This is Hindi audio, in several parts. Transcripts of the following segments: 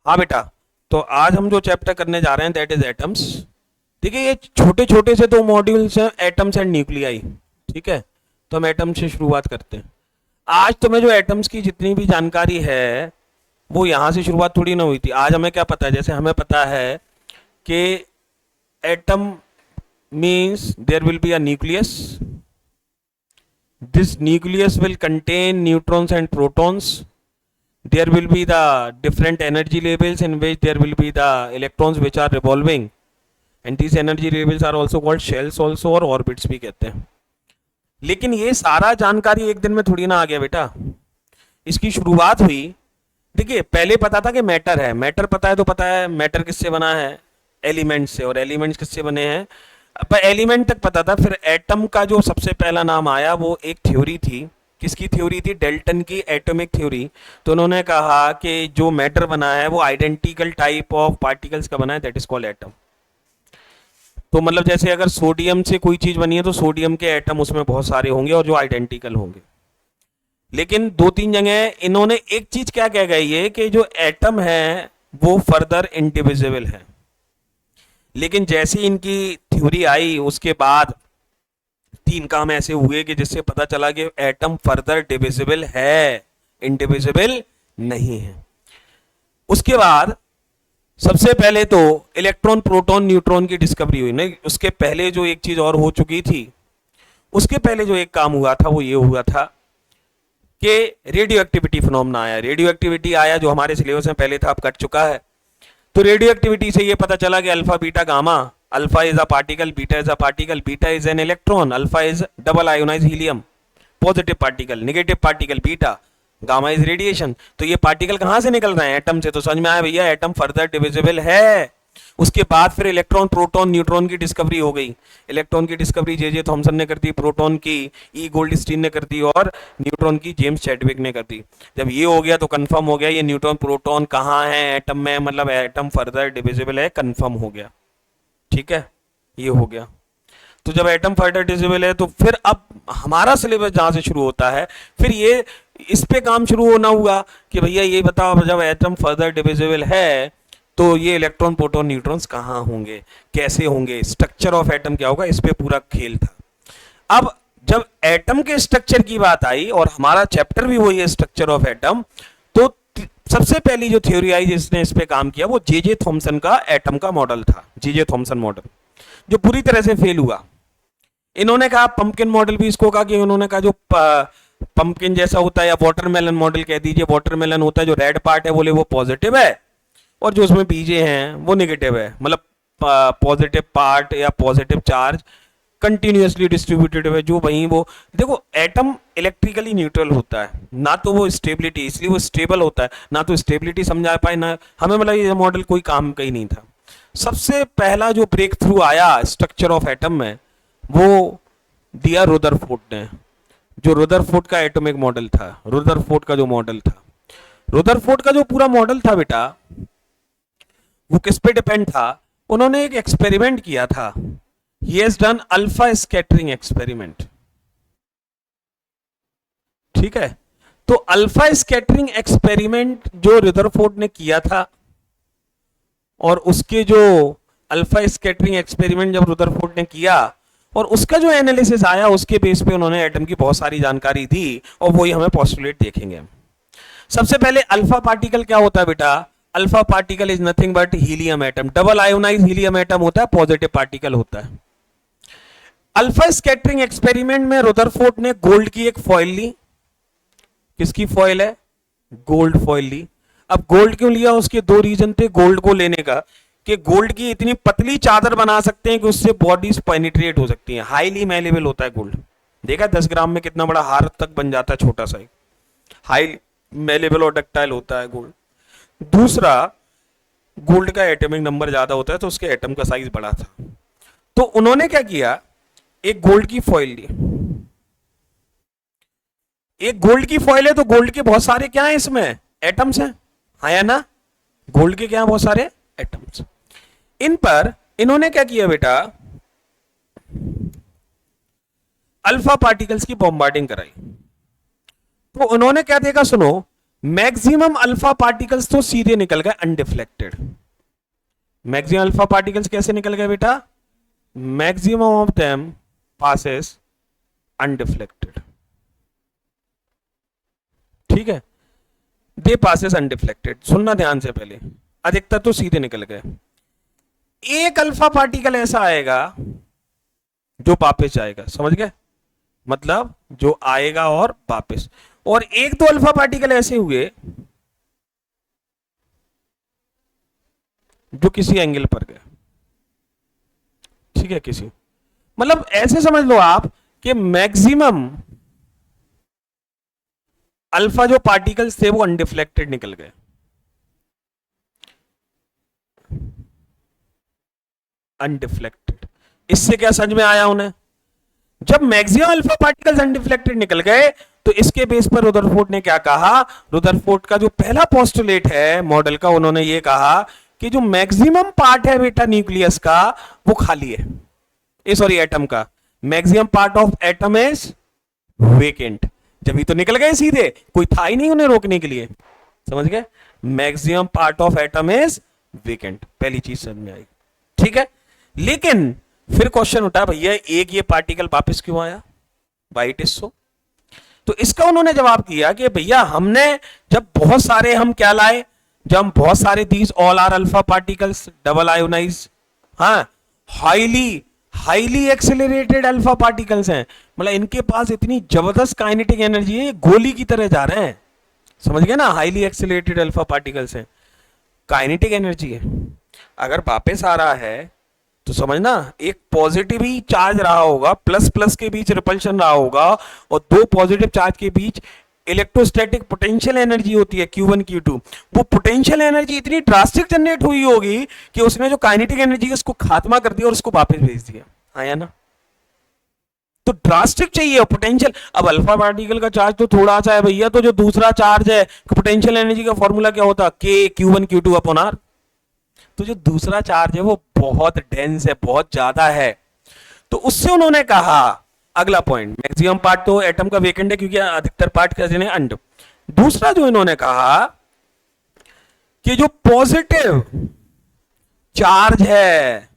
हाँ बेटा, तो आज हम जो चैप्टर करने जा रहे हैं दैट इज एटम्स। देखिए ये छोटे छोटे से दो मॉड्यूल्स हैं, एटम्स एंड न्यूक्लियाई। ठीक है, तो हम एटम से शुरुआत करते हैं। आज तुम्हें जो एटम्स की जितनी भी जानकारी है वो यहाँ से शुरुआत थोड़ी ना हुई थी। आज हमें क्या पता है, जैसे हमें पता है कि atom means there will be a nucleus, this nucleus will contain neutrons and protons, there will be the different energy levels in which there will be the electrons which are revolving, and these energy levels are also called shells also, और orbits भी कहते हैं। लेकिन ये सारा जानकारी एक दिन में थोड़ी ना आ गया बेटा, इसकी शुरुआत हुई। देखिए पहले पता था कि मैटर है, मैटर पता है तो पता है मैटर किससे बना है, एलिमेंट से, और एलिमेंट्स किससे बने हैं, पर एलिमेंट तक पता था। फिर एटम का जो सबसे पहला नाम आया वो एक थ्योरी थी। किसकी थ्योरी थी? डेल्टन की एटॉमिक थ्योरी। तो उन्होंने कहा कि जो मैटर बना है वो आइडेंटिकल टाइप ऑफ पार्टिकल्स का बना है, दैट इज कॉल्ड एटम। तो मतलब जैसे अगर सोडियम से कोई चीज बनी है तो सोडियम के एटम उसमें बहुत सारे होंगे और जो आइडेंटिकल होंगे। लेकिन दो तीन जगह इन्होंने एक चीज क्या कह गई है कि जो एटम है वो फर्दर इंडिविजिबल है। लेकिन जैसी इनकी थ्योरी आई उसके बाद तीन काम ऐसे हुए कि जिससे पता चला कि एटम फर्दर डिविजिबल है, इंडिविजिबल नहीं है। उसके बाद सबसे पहले तो इलेक्ट्रॉन प्रोटॉन न्यूट्रॉन की डिस्कवरी हुई। नहीं, उसके पहले जो एक चीज और हो चुकी थी, उसके पहले जो एक काम हुआ था वो ये हुआ था कि रेडियो एक्टिविटी फिनोमेना आया। रेडियो एक्टिविटी आया जो हमारे सिलेबस में पहले था, अब कट चुका है। तो रेडियो एक्टिविटी से ये पता चला कि alpha beta gamma, alpha is a particle, beta is a particle, beta is an electron, alpha is double ionize helium, positive particle, negative particle beta, gamma is radiation. तो ये पार्टिकल कहां से निकल रहे हैं? एटम से। तो समझ में आया भैया, एटम फर्दर डिविजिबल है। उसके बाद फिर इलेक्ट्रॉन प्रोटॉन न्यूट्रॉन की डिस्कवरी हो गई। इलेक्ट्रॉन की डिस्कवरी जे थॉमसन ने कर दी, प्रोटॉन की ई गोल्डस्टीन ने कर दी, और न्यूट्रॉन की जेम्स चैडविक ने कर दी। जब ये हो गया तो कंफर्म हो गया ये न्यूट्रॉन प्रोटॉन कहाँ है एटम में, मतलब एटम फर्दर डिविजिबल है, कंफर्म हो गया। ठीक है, ये हो गया। तो जब एटम फर्दर डिविजिबल है तो फिर अब हमारा सिलेबस जहां से शुरू होता है, फिर ये इस पे काम शुरू होना हुआ कि भैया ये बताओ जब एटम फर्दर डिविजिबल है तो ये इलेक्ट्रॉन प्रोटॉन न्यूट्रॉन्स कहाँ होंगे, कैसे होंगे, स्ट्रक्चर ऑफ एटम क्या होगा, इस पे पूरा खेल था। अब जब एटम के स्ट्रक्चर की बात आई, और हमारा चैप्टर भी वही है स्ट्रक्चर ऑफ एटम, तो सबसे पहली जो थ्योरी आई जिसने इस पे काम किया वो जे थॉमसन का एटम का मॉडल था, जे थॉमसन मॉडल, जो पूरी तरह से फेल हुआ। इन्होंने कहा पंपकिन मॉडल भी इसको कहा कि उन्होंने कहा जो पंपकिन जैसा होता है, या वाटरमेलन मॉडल कह दीजिए, वाटरमेलन होता है जो रेड पार्ट है बोले वो पॉजिटिव है और जो उसमें बीजे हैं वो नेगेटिव है, मतलब पॉजिटिव पार्ट या पॉजिटिव चार्ज कंटिन्यूअसली डिस्ट्रीब्यूटेड है जो वहीं वो। देखो एटम इलेक्ट्रिकली न्यूट्रल होता है, ना तो वो स्टेबिलिटी, इसलिए वो स्टेबल होता है, ना तो स्टेबिलिटी समझा पाए ना हमें, मतलब ये मॉडल कोई काम का ही नहीं था। सबसे पहला जो ब्रेक थ्रू आया स्ट्रक्चर ऑफ एटम में वो दिया रुदरफोर्ड ने, जो रुदरफोर्ड का एटॉमिक मॉडल था। रुदरफोर्ड का जो मॉडल था, रुदरफोर्ड का जो पूरा मॉडल था बेटा, वो किस पे डिपेंड था? उन्होंने एक एक्सपेरिमेंट किया था, he has done alpha scattering experiment. ठीक है, तो अल्फा स्कैटरिंग एक्सपेरिमेंट जो रुदरफोर्ड ने किया था, और उसके जो अल्फा स्कैटरिंग एक्सपेरिमेंट जब रुदरफोर्ड ने किया और उसका जो एनालिसिस आया उसके बेस पे उन्होंने एटम की बहुत सारी जानकारी दी, और वही हमें पोस्टुलेट देखेंगे। सबसे पहले अल्फा पार्टिकल क्या होता है बेटा? Alpha particle is nothing but helium atom, double ionize helium atom होता है, पॉजिटिव पार्टिकल होता है। अल्फा स्कैटरिंग एक्सपेरिमेंट में रुदरफोर्ड ने गोल्ड की एक फॉइल ली। किसकी फॉइल है? गोल्ड फॉइल ली। अब गोल्ड क्यों लिया? उसके दो रीजन थे गोल्ड को लेने का, कि गोल्ड की इतनी पतली चादर बना सकते हैं कि उससे बॉडीज पेनिट्रेट हो सकती हैं, हाईली मेलेबल होता है गोल्ड। देखा 10 ग्राम में कितना बड़ा हार तक बन जाता है, छोटा सा, हाई मेलेबल और डक्टाइल होता है गोल्ड। दूसरा, गोल्ड का एटॉमिक नंबर ज्यादा होता है तो उसके एटम का साइज बड़ा था। तो उन्होंने क्या किया, एक गोल्ड की फॉइल ली। एक गोल्ड की फॉइल है तो गोल्ड के बहुत सारे क्या है इसमें? एटम्स हैं, हाँ या ना? गोल्ड के क्या है? बहुत सारे एटम्स। इन पर इन्होंने क्या किया बेटा, अल्फा पार्टिकल्स की बॉम्बार्डिंग कराई। तो उन्होंने क्या देखा सुनो, मैक्सिमम अल्फा पार्टिकल्स तो सीधे निकल गए अनडिफ्लेक्टेड। मैक्सिमम अल्फा पार्टिकल्स कैसे निकल गए बेटा? Maximum of them passes undeflected. ठीक है, दे पासेस अनडिफ्लेक्टेड। सुनना ध्यान से पहले, अधिकतर तो सीधे निकल गए। एक अल्फा पार्टिकल ऐसा आएगा जो वापस जाएगा, समझ गए? मतलब जो आएगा और वापस, और एक दो अल्फा पार्टिकल ऐसे हुए जो किसी एंगल पर गए। ठीक है, किसी, मतलब ऐसे समझ लो आप कि मैक्सिमम अल्फा जो पार्टिकल्स थे वो अनडिफ्लेक्टेड निकल गए। अनडिफ्लेक्टेड, इससे क्या समझ में आया उन्हें? जब मैक्सिमम अल्फा पार्टिकल्स अनडिफ्लेक्टेड निकल गए तो इसके बेस पर रुदरफोर्ड ने क्या कहा? रुदरफोर्ड का जो पहला पोस्टुलेट है मॉडल का, उन्होंने ये कहा कि जो मैक्सिमम पार्ट है बेटा न्यूक्लियस का वो खाली है, ए सॉरी एटम का, maximum part of atom is vacant. जब ही तो निकल गए सीधे, कोई था ही नहीं उन्हें रोकने के लिए, समझ गए? Maximum part of atom is vacant, पहली चीज समझ में आई। ठीक है, लेकिन फिर क्वेश्चन उठा, भैया एक ये पार्टिकल वापस क्यों आया? Why it is so? तो इसका उन्होंने जवाब दिया कि भैया हमने जब बहुत सारे हम क्या लाए, जब हम बहुत सारे these all are alpha particles double ionize, हाँ, हाईली एक्सेलरेटेड अल्फा पार्टिकल्स हैं, मतलब इनके पास इतनी जबरदस्त काइनेटिक एनर्जी है, गोली की तरह जा रहे हैं, समझ गए ना? हाईली एक्सेलरेटेड अल्फा पार्टिकल्स हैं, काइनेटिक एनर्जी है। अगर वापस आ रहा है तो समझना एक पॉजिटिव ही चार्ज रहा होगा, प्लस प्लस के बीच रिपल्शन रहा होगा, और दो पॉजिटिव चार्ज के बीच इलेक्ट्रोस्टैटिक पोटेंशियल एनर्जी होती है Q1 Q2, वो पोटेंशियल एनर्जी इतनी ड्रास्टिक जनरेट हुई होगी कि उसने जो काइनेटिक एनर्जी है उसको खात्मा कर दिया और उसको वापस भेज दिया। आया ना? तो ड्रास्टिक चाहिए पोटेंशियल। अब अल्फा पार्टिकल का चार्ज तो थोड़ा सा है भैया, तो जो दूसरा चार्ज है पोटेंशियल एनर्जी का फॉर्मूला क्या होता? K Q1 Q2 upon R। तो जो दूसरा चार्ज है वो बहुत डेंस है, बहुत ज्यादा है, तो उससे उन्होंने कहा अगला पॉइंट, मैक्सिमम पार्ट तो एटम का वेकेंट है क्योंकि अधिकतर पार्ट कैसे हैं अंड। दूसरा जो इन्होंने कहा कि जो पॉजिटिव चार्ज है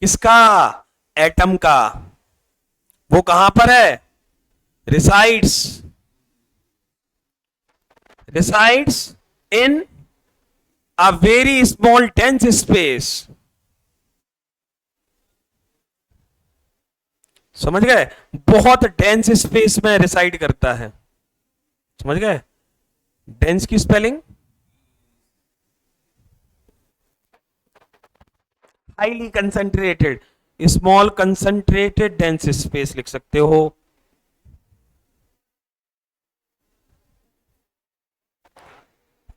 किसका? एटम का, वो कहां पर है? Resides in a very small dense space। समझ गए? बहुत डेंस स्पेस में रिसाइड करता है, समझ गए? डेंस की spelling highly concentrated, small concentrated dense space लिख सकते हो।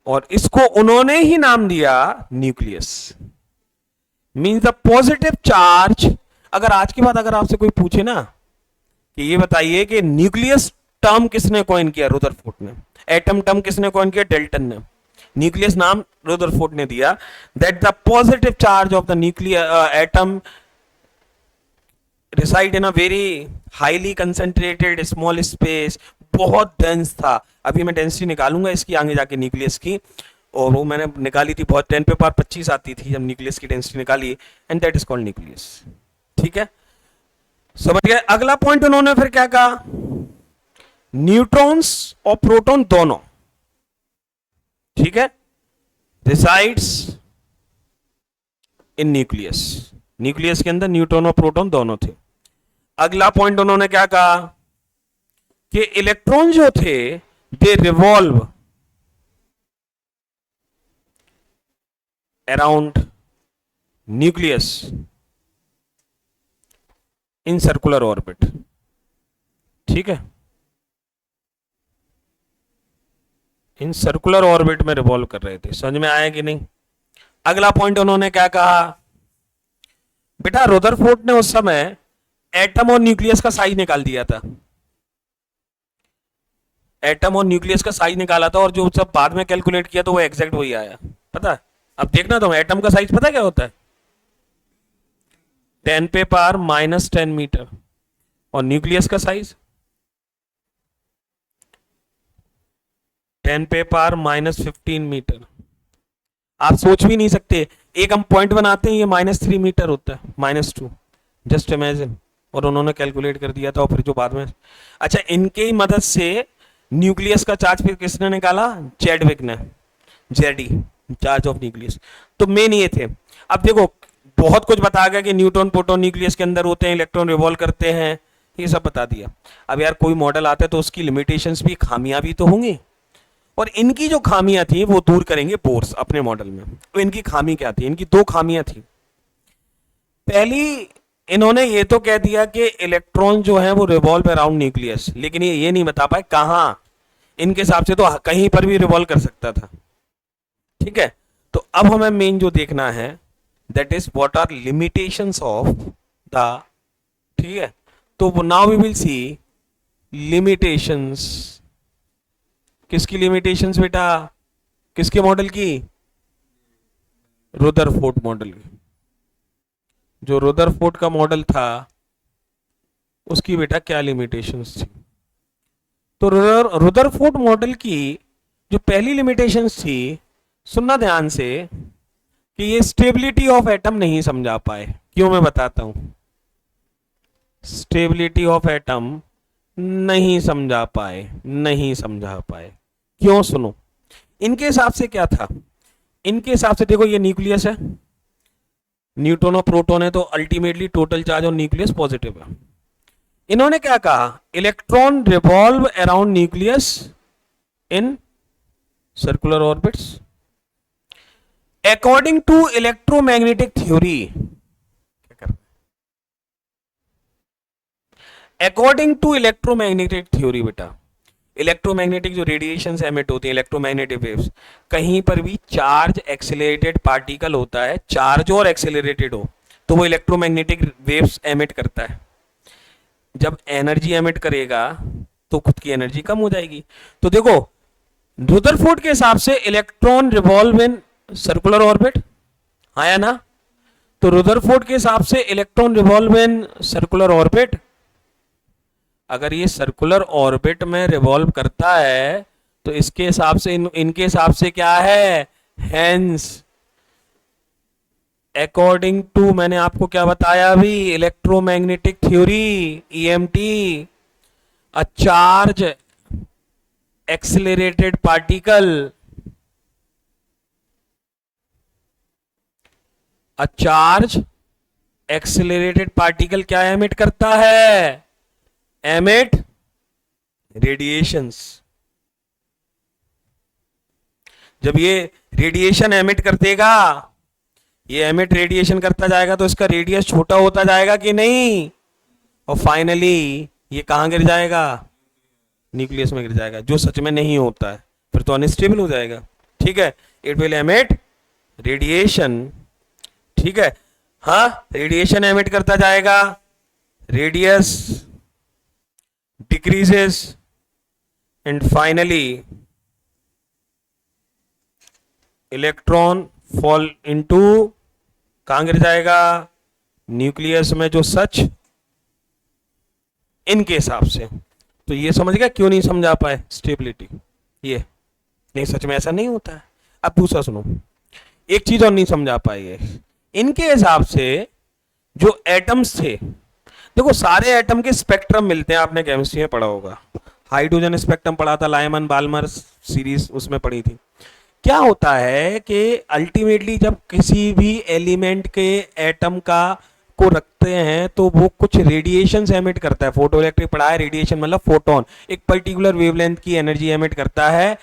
और इसको उन्होंने ही नाम दिया nucleus. Means the positive charge. अगर आज के बाद अगर आपसे कोई पूछे ना कि ये बताइए कि न्यूक्लियस टर्म किसने कॉइन किया? रुदरफोर्ड ने। एटम टर्म किसने कॉइन किया? डेल्टन ने। न्यूक्लियस नाम रुदरफोर्ड ने दिया। That the positive charge of the nuclear atom reside in a very highly concentrated small space, बहुत डेंस था। अभी मैं डेंसिटी निकालूंगा इसकी आगे जाके न्यूक्लियस की, और वो मैंने निकाली थी बहुत, 10 पे पावर 25 आती थी जब न्यूक्लियस की डेंसिटी निकाली, and that is called nucleus. ठीक है, समझ गए? अगला पॉइंट उन्होंने फिर क्या कहा? न्यूट्रॉन्स और प्रोटॉन दोनों, ठीक है, रिसाइड्स इन न्यूक्लियस। न्यूक्लियस के अंदर न्यूट्रॉन और प्रोटॉन दोनों थे। अगला पॉइंट उन्होंने क्या कहा कि इलेक्ट्रॉन जो थे दे revolve around nucleus in circular orbit. ठीक है, इन सर्कुलर ऑर्बिट में रिवॉल्व कर रहे थे। समझ में आया कि नहीं? अगला पॉइंट उन्होंने क्या कहा? बेटा रुदरफोर्ड ने उस समय एटम और न्यूक्लियस का साइज निकाल दिया था। एटम और न्यूक्लियस का साइज निकाला था, और जो सब बाद में कैलकुलेट किया तो वो एग्जैक्ट वही आया। पता है? अब देखना, तो एटम का साइज पता क्या होता है? 10 पे पावर -10 मीटर। और न्यूक्लियस का साइज 10⁻⁻15 मीटर। आप सोच भी नहीं सकते, एक हम पॉइंट बनाते हैं ये -3 मीटर होता है, -2, जस्ट इमेजिन। और उन्होंने कैलकुलेट कर दिया था, और फिर जो बाद में, अच्छा इनके ही मदद से न्यूक्लियस का चार्ज फिर किसने निकाला, चैडविक ने, जेडी, चार्ज ऑफ न्यूक्लियस। तो मेन ये थे। अब देखो बहुत कुछ बता गया कि न्यूट्रॉन प्रोटॉन न्यूक्लियस के अंदर होते हैं, इलेक्ट्रॉन रिवॉल्व करते हैं, ये सब बता दिया। अब यार कोई मॉडल आता है तो उसकी लिमिटेशंस भी, खामियां भी तो होंगी, और इनकी जो खामियां थी वो दूर करेंगे बोर्स अपने मॉडल में। तो इनकी खामी क्या थी, इनकी दो खामियां थी। पहली, इन्होंने ये तो कह दिया कि इलेक्ट्रॉन जो है वो रिवॉल्व अराउंड न्यूक्लियस, लेकिन ये नहीं बता पाए कहां। इनके हिसाब से तो कहीं पर भी रिवॉल्व कर सकता था, ठीक है। तो अब हमें मेन जो देखना है, that is what are limitations of the, ठीक है। तो now we will see limitations. किसकी लिमिटेशंस बेटा, किसके मॉडल की, रुदरफोर्ड मॉडल की। जो रुदरफोर्ड का मॉडल था उसकी बेटा क्या लिमिटेशंस थी। तो रुदरफोर्ड मॉडल की जो पहली लिमिटेशंस थी, सुनना ध्यान से, कि ये स्टेबिलिटी ऑफ एटम नहीं समझा पाए। क्यों, मैं बताता हूं। स्टेबिलिटी ऑफ एटम नहीं समझा पाए, नहीं समझा पाए। क्यों, सुनो। इनके हिसाब से क्या था, इनके हिसाब से देखो ये न्यूक्लियस है, न्यूट्रॉन और प्रोटॉन है, तो ultimately total charge on nucleus positive है। इन्होंने क्या कहा, electron revolve around nucleus in circular orbits according to electromagnetic theory. According to electromagnetic theory बेटा, इलेक्ट्रोमैग्नेटिक जो रेडिएशंस एमिट होती हैं, इलेक्ट्रोमैग्नेटिक वेव्स, कहीं पर भी चार्ज एक्सेलरेटेड पार्टिकल होता है, चार्ज और एक्सेलरेटेड हो, तो वो इलेक्ट्रोमैग्नेटिक वेव्स एमिट करता है। जब एनर्जी एमिट करेगा तो खुद की एनर्जी कम हो जाएगी। तो देखो रुदरफोर्ड के हिसाब से electron revolve in circular orbit, आया ना। तो रुदरफोर्ड के हिसाब से electron revolve in circular orbit, अगर ये सर्कुलर ऑर्बिट में रिवॉल्व करता है तो इसके हिसाब से इनके हिसाब से क्या है, हेंस अकॉर्डिंग टू, मैंने आपको क्या बताया अभी, electromagnetic theory, EMT, a charge accelerated particle, a charge accelerated particle क्या एमिट करता है, एमिट रेडिएशंस। जब ये रेडिएशन एमिट कर देगा, ये एमिट रेडिएशन करता जाएगा, तो इसका रेडियस छोटा होता जाएगा कि नहीं, और फाइनली ये कहां गिर जाएगा, न्यूक्लियस में गिर जाएगा, जो सच में नहीं होता है, फिर तो अनस्टेबल हो जाएगा, ठीक है। इट विल एमिट रेडिएशन, ठीक है। हाँ, रेडिएशन एमिट करता जाएगा, radius decreases and finally electron fall into, कहां गिर जाएगा, न्यूक्लियस में, जो सच इनके हिसाब से। तो ये समझ गया क्यों नहीं समझा पाए स्टेबिलिटी, ये नहीं, सच में ऐसा नहीं होता है। अब दूसरा सुनो, एक चीज और नहीं समझा पाए, इनके हिसाब से जो एटम्स थे, देखो सारे एटम के स्पेक्ट्रम मिलते हैं, आपने केमिस्ट्री में पढ़ा होगा, हाइड्रोजन स्पेक्ट्रम पढ़ा था, लाइमन बाल्मर सीरीज उसमें पढ़ी थी। क्या होता है कि अल्टीमेटली जब किसी भी एलिमेंट के एटम का को रखते हैं तो वो कुछ रेडिएशन एमिट करता है, फोटो इलेक्ट्रिक पढ़ा है, रेडिएशन मतलब फोटोन, एक पर्टिकुलर वेवलेंथ की एनर्जी एमिट करता है,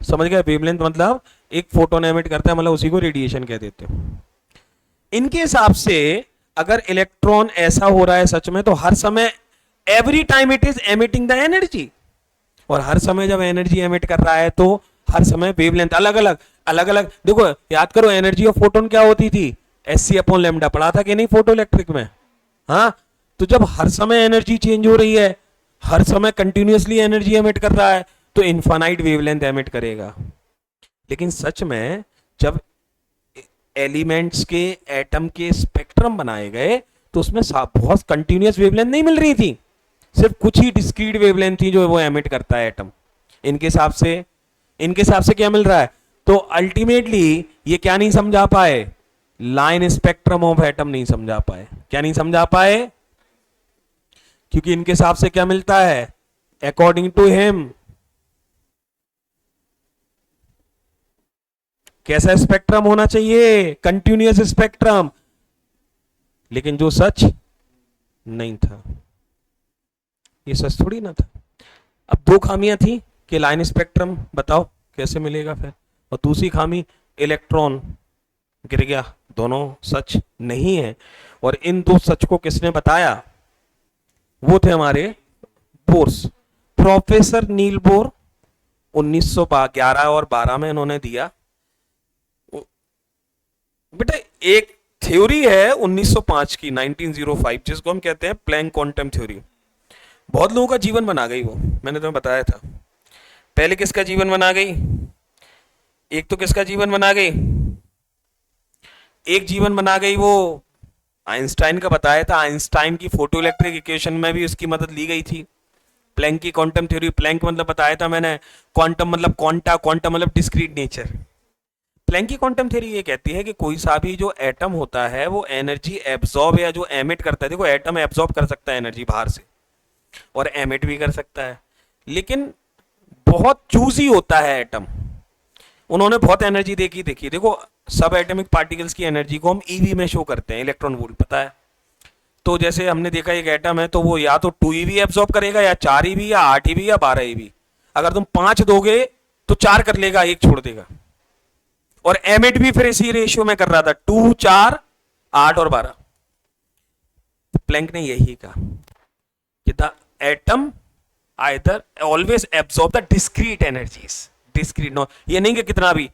समझ गए, वेवलेंथ मतलब एक फोटोन एमिट करता है, मतलब उसी को रेडिएशन कह देते हैं। इनके हिसाब से अगर इलेक्ट्रॉन ऐसा हो रहा है सच में, तो हर समय every time it is emitting the energy, और हर समय जब एनर्जी एमिट कर रहा है तो हर समय वेवलेंथ अलग अलग। देखो याद करो, एनर्जी ऑफ फोटोन क्या होती थी, Sc/λ पढ़ा था कि नहीं फोटो इलेक्ट्रिक में, हाँ। तो जब हर समय एनर्जी चेंज हो रही है, हर समय कंटिन्यूअसली एनर्जी एमिट कर रहा है, तो इनफाइनाइट वेवलेंथ एमिट करेगा। लेकिन सच में जब एलिमेंट्स के एटम के स्पेक्ट्रम बनाए गए तो उसमें बहुत कंटिन्यूअस वेवलेंथ नहीं मिल रही थी, सिर्फ कुछ ही डिस्क्रीट वेवलेंथ थी जो वो एमिट करता है एटम। इनके हिसाब से इनके हिसाब से क्या मिल रहा है? तो अल्टीमेटली ये क्या नहीं समझा पाए? लाइन स्पेक्ट्रम ऑफ एटम नहीं समझा पाए। क्या नहीं समझा पाए? क्योंकि इनके हिसाब से क्या मिलता है? अकॉर्डिंग टू हिम कैसा स्पेक्ट्रम होना चाहिए? Continuous spectrum. लेकिन जो सच नहीं था, ये सच थोड़ी ना था। अब दो खामियां थी कि लाइन स्पेक्ट्रम बताओ कैसे मिलेगा फिर, और दूसरी खामी इलेक्ट्रॉन गिर गया। दोनों सच नहीं है। और इन दो सच को किसने बताया? वो थे हमारे बोर्स, प्रोफेसर नील बोर। 1911 और 12 में इन्होंने दिया। बेटा एक थ्योरी है 1905 की, 1905, जिसको हम कहते हैं प्लैंक क्वांटम थ्योरी। बहुत लोगों का जीवन बना गई वो, मैंने तुम्हें बताया था। पहले किसका जीवन बना गई? एक तो किसका जीवन बना गई? एक जीवन बना गई वो आइंस्टाइन का, बताया था। आइंस्टाइन की फोटो इलेक्ट्रिक इक्वेशन में भी उसकी मदद ली गई थी। प्लैंक की क्वांटम थ्योरी, प्लैंक मतलब बताया था मैंने, क्वांटम मतलब क्वांटा, क्वांटम मतलब डिस्क्रीट नेचर। प्लैंक की क्वांटम थ्योरी ये कहती है कि कोई सा भी जो एटम होता है वो एनर्जी एब्जॉर्ब या जो एमिट करता है, देखो एटम एब्जॉर्ब कर सकता है एनर्जी बाहर से और एमिट भी कर सकता है, लेकिन बहुत चूजी होता है एटम। उन्होंने बहुत एनर्जी देखी, देखो सब एटॉमिक पार्टिकल्स की एनर्जी को हम ईवी में शो करते हैं, इलेक्ट्रॉन वोल्ट, पता है। तो जैसे हमने देखा एक एटम है तो वो या तो 2 ईवी एब्जॉर्ब करेगा, या 4 ईवी, या 8 ईवी, या 12 ईवी। अगर तुम 5 दोगे तो 4 कर लेगा, एक छोड़ देगा। और एमिट भी फिर इसी रेशियो में कर रहा था, 2, 4, 8 और 12। तो प्लैंक ने यही कहा कि the atom either always absorb the discrete energies, discrete, no ये नहीं कि कितना भी,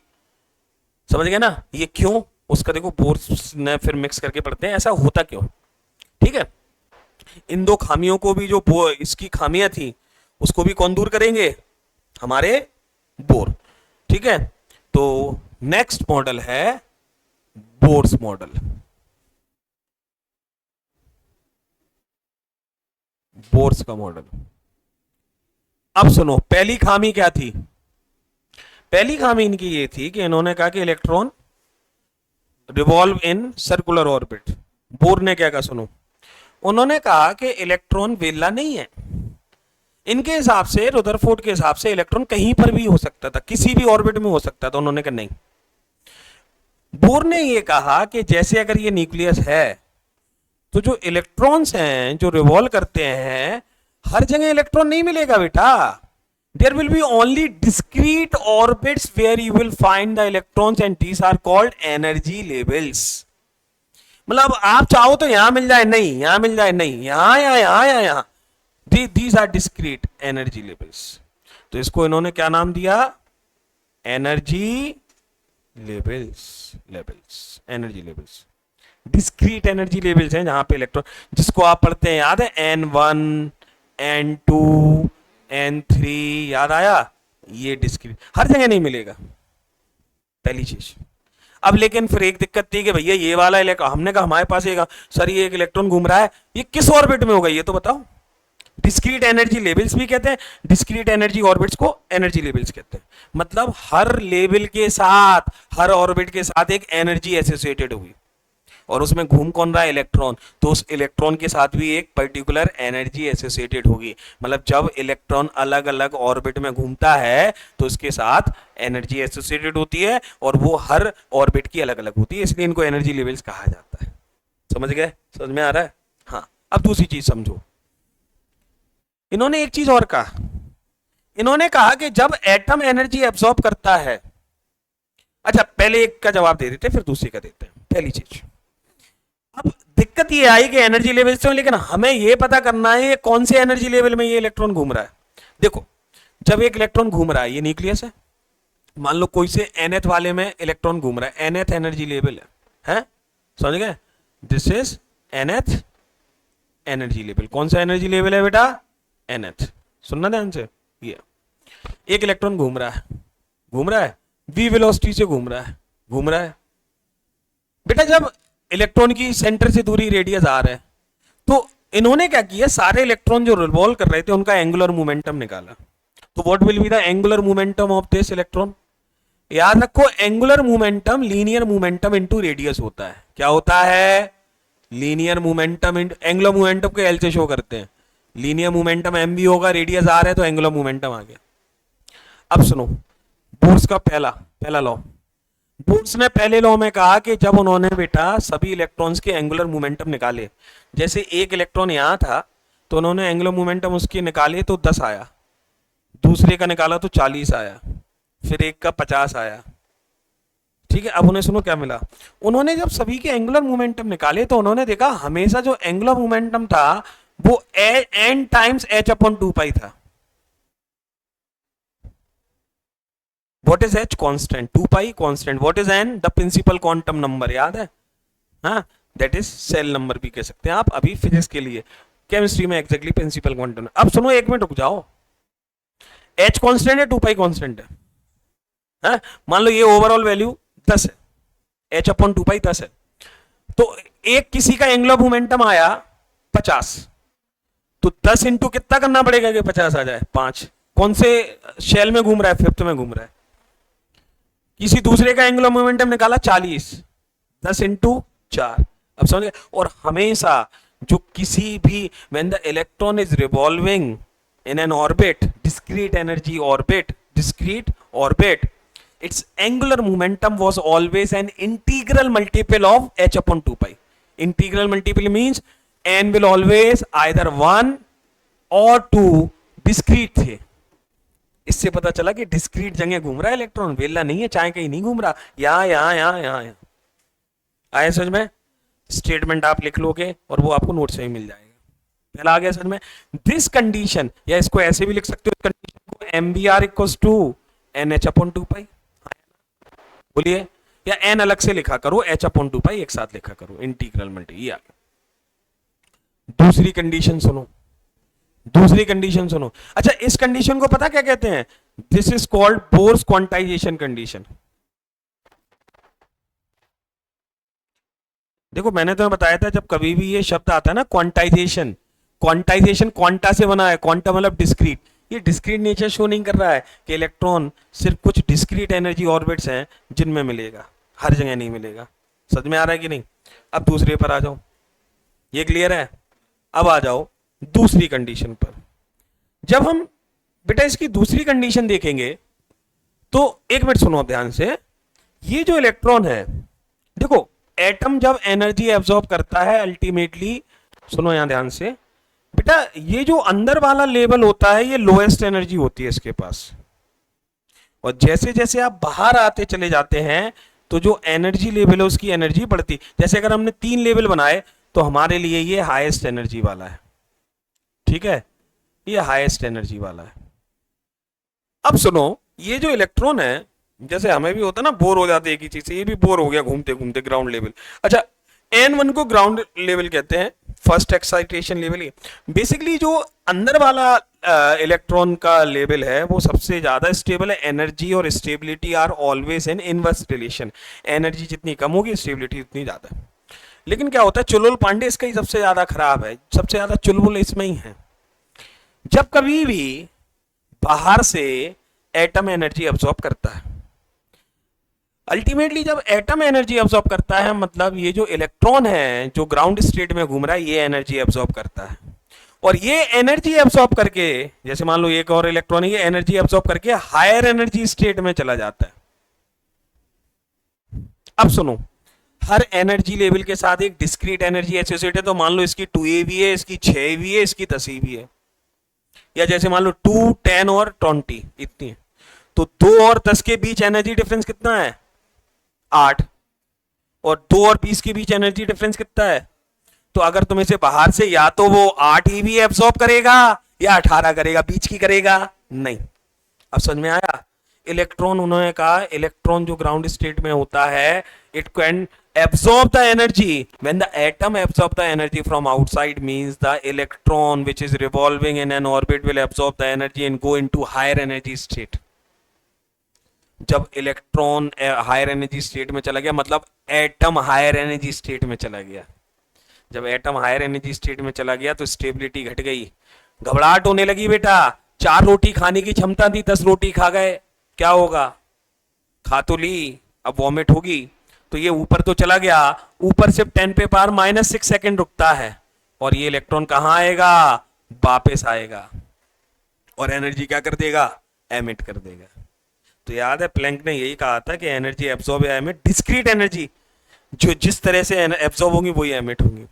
समझ गए ना? ये क्यों, उसका देखो बोर्स ने फिर मिक्स करके पढ़ते हैं ऐसा होता क्यों। ठीक है, इन दो खामियों को भी, जो इसकी खामियां थी उसको भी कौन दूर करेंगे? हमारे बोर। ठीक है, तो नेक्स्ट मॉडल है बोर्स मॉडल। बोर्स का मॉडल। अब सुनो, पहली खामी क्या थी? पहली खामी इनकी ये थी कि इन्होंने कहा कि electron revolve in circular orbit. Bore ने क्या कहा? सुनो, उन्होंने कहा कि इलेक्ट्रॉन वेला नहीं है। इनके हिसाब से, रुदरफोर्ड के हिसाब से, इलेक्ट्रॉन कहीं पर भी हो सकता था, किसी भी ऑर्बिट में हो सकता था। उन्होंने कहा नहीं। बोर ने यह कहा कि जैसे अगर ये न्यूक्लियस है तो जो इलेक्ट्रॉन्स हैं जो रिवॉल्व करते हैं, हर जगह इलेक्ट्रॉन नहीं मिलेगा बेटा। There will be only discrete orbits where you will find the electrons and these are called energy levels. मतलब आप चाहो तो यहां मिल जाए, नहीं यहां मिल जाए, नहीं यहां, यहां, these are discrete energy levels. तो इसको इन्होंने क्या नाम दिया? Energy levels, energy levels. Discrete energy levels हैं जहां पे इलेक्ट्रॉन, जिसको आप पढ़ते हैं, याद है? N1, N2, N3, याद आया? ये डिस्क्रीट हर जगह नहीं मिलेगा, पहली चीज। अब लेकिन फिर एक दिक्कत थी कि भैया ये वाला इलेक्ट्रॉन, हमने कहा हमारे पास एक, सर ये एक इलेक्ट्रॉन घूम रहा है, ये किस ऑर्बिट में होगा ये तो बताओ। डिस्क्रीट एनर्जी लेवल्स भी कहते हैं, डिस्क्रीट एनर्जी ऑर्बिट्स को एनर्जी लेवल्स कहते हैं। मतलब हर लेवल के साथ, हर ऑर्बिट के साथ एक एनर्जी एसोसिएटेड हुई, और उसमें घूम कौन रहा है? इलेक्ट्रॉन। तो उस इलेक्ट्रॉन के साथ भी एक पर्टिकुलर एनर्जी एसोसिएटेड होगी। मतलब जब इलेक्ट्रॉन अलग अलग ऑर्बिट में घूमता है तो उसके साथ एनर्जी एसोसिएटेड होती है, और वो हर ऑर्बिट की अलग अलग होती है, इसलिए इनको एनर्जी लेवल्स कहा जाता है। समझ गए? समझ में आ रहा है? हाँ। अब दूसरी चीज समझो, इन्होंने एक चीज और कहा। इन्होंने कहा कि जब एटम एनर्जी एब्सॉर्ब करता है, अच्छा पहले एक का जवाब दे देते फिर दूसरी का देते हैं। पहली चीज, अब दिक्कत ये आई कि एनर्जी लेवल से, लेकिन हमें ये पता करना है कौन से एनर्जी लेवल में ये इलेक्ट्रॉन घूम रहा है। देखो, जब एक इलेक्ट्रॉन घूम रहा है, ये न्यूक्लियस है, मान लो कोई से nth वाले में इलेक्ट्रॉन घूम रहा है, nth एनर्जी लेवल है, समझ गए? This is nth energy level. कौन सा एनर्जी लेवल है बेटा? nth। सुनना ध्यान से, ये एक इलेक्ट्रॉन घूम रहा है, v वेलोसिटी से घूम रहा है। बेटा जब इलेक्ट्रॉन की सेंटर से दूरी रेडियस आर है, तो इन्होंने क्या किया, सारे इलेक्ट्रॉन जो रिवॉल्व कर रहे थे उनका एंगुलर मोमेंटम निकाला, तो what will be the angular momentum of this electron? याद रखो, angular momentum linear momentum into radius होता है। क्या होता है? Linear momentum into angular momentum को एल से शो करते हैं। लीनियर मोमेंटम एम भी होगा, रेडियस आर है, तो एंगुलर मोमेंटम आ गया। अब सुनो बोर्स का पहला पहला लॉ। बोर्स ने पहले लॉ में कहा कि जब उन्होंने बेटा सभी इलेक्ट्रॉन्स के एंगुलर मोमेंटम निकाले, जैसे एक इलेक्ट्रॉन यहां था तो उन्होंने एंगुलर मोमेंटम उसके निकाले तो 10 आया, दूसरे का निकाला तो 40 आया, फिर एक का 50 आया। ठीक है, अब उन्हें सुनो क्या मिला। उन्होंने जब सभी के एंगुलर मोमेंटम निकाले तो उन्होंने देखा हमेशा जो एंगुलर मोमेंटम था वो एन टाइम्स एच अपॉन 2 पाई था। What is h? Constant. 2 pi constant. What is n? The principal quantum number. याद है? हाँ, that is cell number भी कह सकते हैं आप अभी फिजिक्स के लिए। केमिस्ट्री में एग्जैक्टली प्रिंसिपल क्वांटम। अब सुनो, एक मिनट रुक जाओ। h कांस्टेंट है, 2 पाई कांस्टेंट है। हाँ? मान लो ये ओवरऑल वैल्यू 10 है, h अपॉन 2 पाई 10 है, तो एक किसी का एंगुलर मोमेंटम आया 50, तो 10 इंटू कितना करना पड़ेगा कि 50 आ जाए? 5। कौन से शेल में घूम रहा है? 5th में घूम रहा है। किसी दूसरे का एंगुलर मोमेंटम निकाला 40, 10 इंटू 4। अब समझ गए? और हमेशा जो किसी भी when the electron is revolving in an orbit, discrete energy orbit, discrete orbit, its angular momentum was always an integral multiple of h upon 2 pi. Integral multiple means n will always either 1 or 2 discrete थे। इससे पता चला कि डिस्क्रीट जगह घूम रहा है इलेक्ट्रॉन, वेला नहीं है, चाहे कहीं नहीं घूम रहा, यहां। आया समझ में? स्टेटमेंट आप लिख लोगे और वो आपको नोट से ही मिल जाएगा। पहला आ गया समझ में? दिस कंडीशन, या इसको ऐसे भी लिख सकते हो, कंडीशन को m v r equals to n h upon 2 pi. बोलिए, या एन अलग से लिखा करो, एच अपॉन 2 पाई एक साथ लिखा करो, इंटीग्रल मल्टी। दूसरी कंडीशन सुनो, दूसरी कंडीशन सुनो। अच्छा, इस कंडीशन को पता क्या कहते हैं? This is called Bohr's quantisation condition. देखो, मैंने तुम्हें बताया था जब कभी भी ये शब्द आता है ना क्वांटाइजेशन, क्वांटाइजेशन क्वांटा से बना है, क्वांटा मतलब डिस्क्रीट। ये डिस्क्रीट नेचर शो नहीं कर रहा है कि इलेक्ट्रॉन सिर्फ कुछ डिस्क्रीट एनर्जी ऑर्बिट्स हैं जिनमें मिलेगा, हर जगह नहीं मिलेगा। समझ में आ रहा है कि नहीं? अब दूसरे पर आ जाओ, ये क्लियर है? अब आ जाओ दूसरी कंडीशन पर। जब हम बेटा इसकी दूसरी कंडीशन देखेंगे तो एक मिनट सुनो ध्यान से। ये जो इलेक्ट्रॉन है, देखो एटम जब एनर्जी एब्जॉर्ब करता है अल्टीमेटली, सुनो यहां ध्यान से बेटा, ये जो अंदर वाला लेवल होता है ये लोएस्ट एनर्जी होती है इसके पास, और जैसे जैसे आप बाहर आते चले जाते हैं तो जो एनर्जी लेवल है उसकी एनर्जी बढ़ती। जैसे अगर हमने 3 लेवल बनाए तो हमारे लिए ये हाईएस्ट एनर्जी वाला है, ठीक है, ये हाईएस्ट एनर्जी वाला है। अब सुनो, ये जो इलेक्ट्रॉन है, जैसे हमें भी होता है ना, बोर हो जाते एक ही चीज से, ये भी बोर हो गया घूमते घूमते ग्राउंड लेवल। अच्छा, N1 को ग्राउंड लेवल कहते हैं, फर्स्ट एक्साइटेशन लेवल। ही बेसिकली जो अंदर वाला इलेक्ट्रॉन का लेवल है वो सबसे ज्यादा स्टेबल है। एनर्जी और stability are always in inverse relation. Energy जितनी कम होगी स्टेबिलिटी उतनी ज्यादा। लेकिन क्या होता है, चुलबुल पांडे इसका ही सबसे ज्यादा खराब है, सबसे ज्यादा चुलबुल इसमें ही है। जब कभी भी बाहर से एटम एनर्जी अब्सॉर्ब करता है, अल्टीमेटली जब एटम एनर्जी अब्सॉर्ब करता है, मतलब ये जो इलेक्ट्रॉन है जो ग्राउंड स्टेट में घूम रहा है ये एनर्जी अब्सॉर्ब करता है, और ये एनर्जी अब्सॉर्ब करके, जैसे मान लो एक और इलेक्ट्रॉन है, ये एनर्जी अब्सॉर्ब करके हायर एनर्जी स्टेट में चला जाता है। अब सुनो, हर एनर्जी लेवल के साथ एक डिस्क्रीट एनर्जी एसोसिएटेड है। तो मान लो इसकी 2 भी है, इसकी 6 भी है, इसकी 10 भी है, या जैसे मान लो 2, 10 और 20 इतनी है। तो 2 और 10 के बीच एनर्जी डिफरेंस कितना है? 8। और 2 और 20 के बीच एनर्जी डिफरेंस कितना है? तो अगर तुम इसे बाहर से, या तो वो 8 ही भी एब्सॉर्ब करेगा या 18 करेगा, बीच की करेगा नहीं। अब समझ में आया? इलेक्ट्रॉन, उन्होंने कहा इलेक्ट्रॉन जो ग्राउंड स्टेट में होता है, it can absorb the energy when the atom absorb the energy from outside, means the electron which is revolving in an orbit will absorb the energy and go into higher energy state. जब इलेक्ट्रॉन हायर एनर्जी स्टेट में चला गया, मतलब एटम हायर एनर्जी स्टेट में चला गया। जब एटम हायर एनर्जी स्टेट में चला गया तो स्टेबिलिटी घट गई, घबराहट होने लगी बेटा, 4 रोटी खाने की क्षमता थी, 10 रोटी खा गए, क्या होगा? खा तो ली, अब वॉमिट होगी, तो ये ऊपर तो चला गया, ऊपर सिर्फ 10 पे पावर -6 सेकेंड रुकता है, और ये इलेक्ट्रॉन कहां आएगा? वापस आएगा, और एनर्जी क्या कर देगा? एमिट कर देगा। तो याद है प्लैंक ने यही कहा था कि एनर्जी एब्सॉर्ब या एमिट, डिस्क्रीट एनर्जी जो जिस तरह से एब्सॉर्ब होंगी वही एमिट होंगी।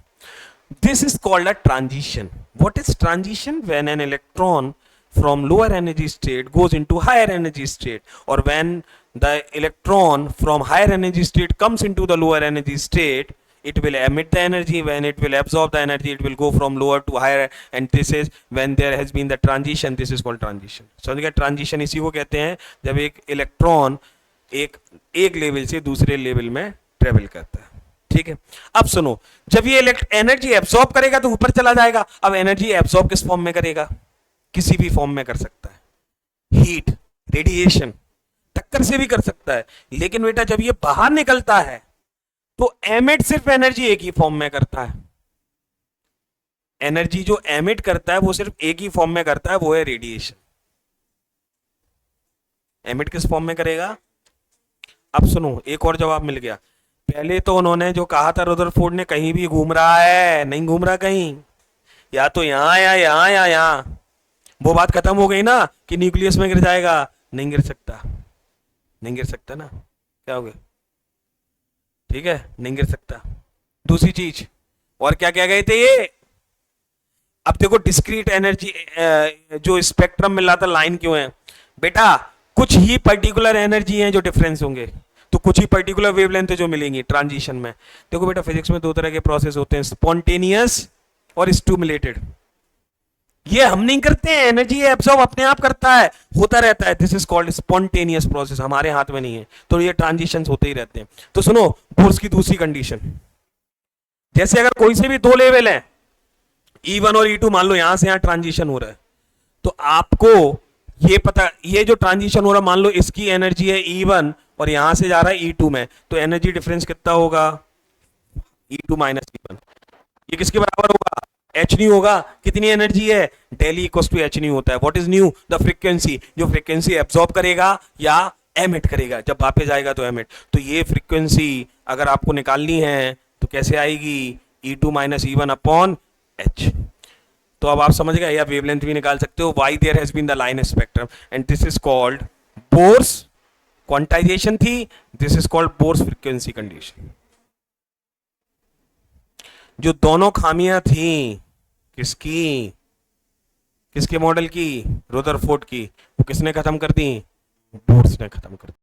This is called a transition. What is transition? When an electron from lower energy state goes into higher energy state, or when the electron from higher energy state comes into the lower energy state, it will emit the energy. When it will absorb the energy, it will go from lower to higher, and this is when there has been the transition. This is called transition. समझ गए? ट्रांजिशन इसी को कहते हैं जब एक इलेक्ट्रॉन एक लेवल से दूसरे लेवल में ट्रेवल करता है। ठीक है, अब सुनो, जब ये एनर्जी एब्सॉर्ब करेगा तो ऊपर चला जाएगा। अब एनर्जी एब्सॉर्ब किस फॉर्म में करेगा? किसी भी फॉर्म में कर सकता है, हीट, रेडिएशन, टक्कर से भी कर सकता है। लेकिन बेटा जब ये बाहर निकलता है तो एमिट सिर्फ एनर्जी एक ही फॉर्म में करता है। एनर्जी जो एमिट करता है वो सिर्फ एक ही फॉर्म में करता है, वो है रेडिएशन। एमिट किस फॉर्म में करेगा? अब सुनो, एक और जवाब मिल गया। पहले तो उन्होंने जो कहा था रदरफोर्ड ने, कहीं भी घूम रहा है, नहीं घूम रहा कहीं, या तो यहां या यहां या यहां। वो बात खत्म हो गई ना कि न्यूक्लियस में गिर जाएगा, नहीं गिर सकता, नहीं गिर सकता ना, क्या हो गया? ठीक है, नहीं गिर सकता। दूसरी चीज और क्या क्या गए थे ये? अब देखो डिस्क्रीट एनर्जी जो स्पेक्ट्रम मिल रहा था, लाइन क्यों है बेटा? कुछ ही पर्टिकुलर एनर्जी है जो डिफरेंस होंगे, तो कुछ ही पर्टिकुलर वेवलेंथ जो मिलेंगी ट्रांजिशन में। देखो बेटा फिजिक्स में 2 तरह के प्रोसेस होते हैं, स्पॉन्टेनियस और स्टिमुलेटेड। ये हम नहीं करते हैं, एनर्जी एब्सॉर्ब अपने आप करता है, होता रहता है। This is called spontaneous process, हमारे हाथ में नहीं है, तो ये ट्रांजिशंस होते ही रहते हैं। तो सुनो बोर्स की दूसरी कंडीशन, जैसे अगर कोई से भी 2 लेवल है, E1 और E2, मान लो यहां से यहां ट्रांजिशन हो रहा है, तो आपको ये पता, ये जो ट्रांजिशन हो रहा है, मान लो इसकी एनर्जी है E1 और यहां से जा रहा है E2 में, तो एनर्जी डिफरेंस कितना होगा? E2 minus E1। ये किसके बराबर होगा? एच न्यू होगा। कितनी एनर्जी है? Del E equals to h nu होता है। What is nu? The frequency, जो फ्रीक्वेंसी एब्सॉर्ब करेगा या एमिट करेगा, जब वापस जाएगा तो एमिट। तो ये फ्रीक्वेंसी अगर आपको निकालनी है तो कैसे आएगी? E2 minus E1 upon H. तो अब आप समझ गए, या वेवलेंथ भी निकाल सकते हो। Why there has been the line spectrum, and this is called Bohr's quantisation थी, this is called Bohr's frequency condition. जो दोनों खामियां थी किसकी, किसके मॉडल की? रदरफोर्ड की, वो किसने खत्म कर दी? बोर्स ने खत्म कर दी।